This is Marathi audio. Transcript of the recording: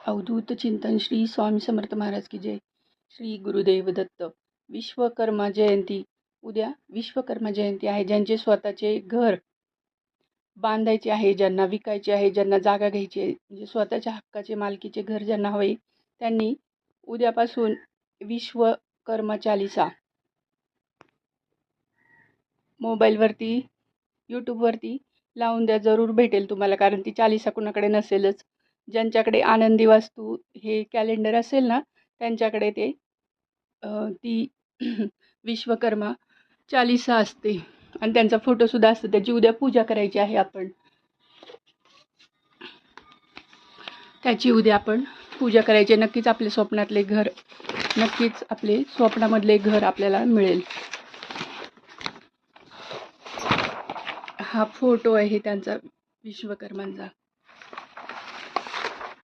अवधूत चिंतन श्री स्वामी समर्थ महाराज की जय. श्री गुरुदेव दत्त. विश्वकर्मा जयंती. उद्या विश्वकर्मा जयंती आहे. ज्यांचे स्वतःचे घर बांधायचे आहे, ज्यांना विकायचे आहे, ज्यांना जागा घ्यायची आहे, म्हणजे स्वतःच्या हक्काचे मालकीचे घर ज्यांना हवे, त्यांनी उद्यापासून विश्वकर्मा चालिसा मोबाईलवरती यूट्यूबवरती लावून द्या. जरूर भेटेल तुम्हाला, कारण ती चालिसा कुणाकडे नसेलच. ज्यांच्याकडे आनंदी वास्तू हे कॅलेंडर असेल ना, त्यांच्याकडे ती विश्वकर्मा चालिसा असते आणि त्यांचा फोटोसुद्धा असतो. त्याची उद्या पूजा करायची आहे आपण. त्याची उद्या आपण पूजा करायची. नक्कीच आपले स्वप्नातले घर, नक्कीच आपले स्वप्नामधले घर आपल्याला मिळेल. हा फोटो आहे त्यांचा विश्वकर्मांचा.